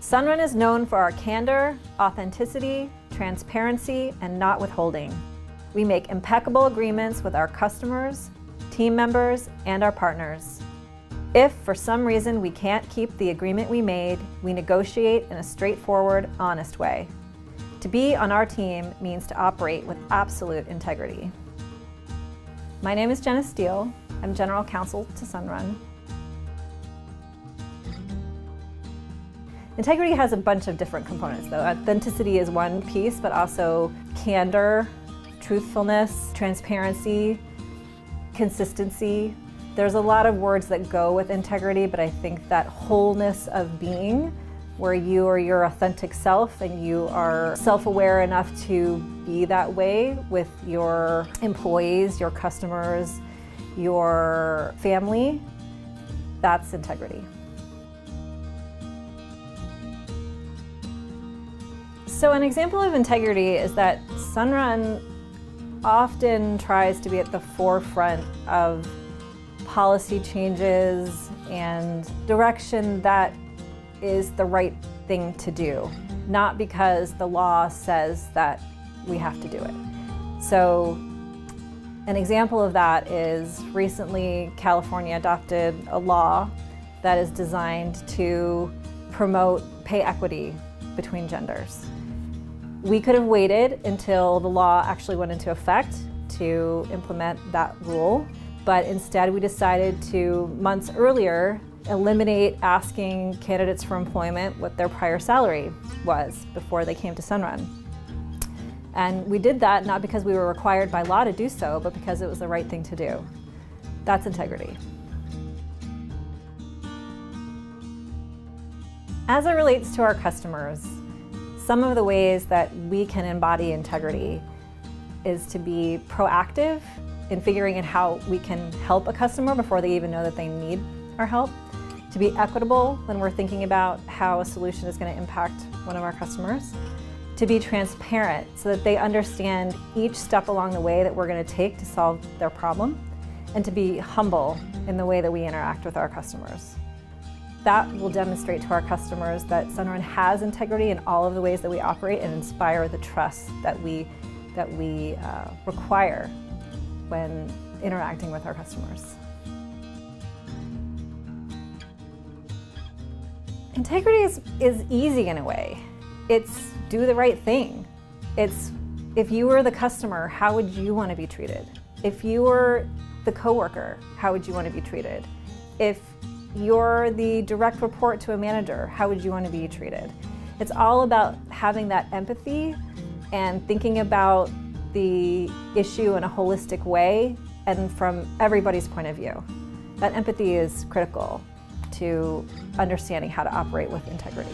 Sunrun is known for our candor, authenticity, transparency, and not withholding. We make impeccable agreements with our customers, team members, and our partners. If, for some reason, we can't keep the agreement we made, we negotiate in a straightforward, honest way. To be on our team means to operate with absolute integrity. My name is Jenna Steele. I'm General Counsel to Sunrun. Integrity has a bunch of different components, though. Authenticity is one piece, but also candor, truthfulness, transparency, consistency. There's a lot of words that go with integrity, but I think that wholeness of being, where you are your authentic self and you are self-aware enough to be that way with your employees, your customers, your family, that's integrity. So an example of integrity is that Sunrun often tries to be at the forefront of policy changes and direction that is the right thing to do, not because the law says that we have to do it. So an example of that is recently California adopted a law that is designed to promote pay equity between genders. We could have waited until the law actually went into effect to implement that rule, but instead we decided to, months earlier, eliminate asking candidates for employment what their prior salary was before they came to Sunrun. And we did that not because we were required by law to do so, but because it was the right thing to do. That's integrity. As it relates to our customers, some of the ways that we can embody integrity is to be proactive in figuring out how we can help a customer before they even know that they need our help, to be equitable when we're thinking about how a solution is going to impact one of our customers, to be transparent so that they understand each step along the way that we're going to take to solve their problem, and to be humble in the way that we interact with our customers. That will demonstrate to our customers that Sunrun has integrity in all of the ways that we operate and inspire the trust that we require when interacting with our customers. Integrity is easy in a way. It's do the right thing. It's if you were the customer, how would you want to be treated? If you were the coworker, how would you want to be treated? If you're the direct report to a manager, how would you want to be treated? It's all about having that empathy and thinking about the issue in a holistic way and from everybody's point of view. That empathy is critical to understanding how to operate with integrity.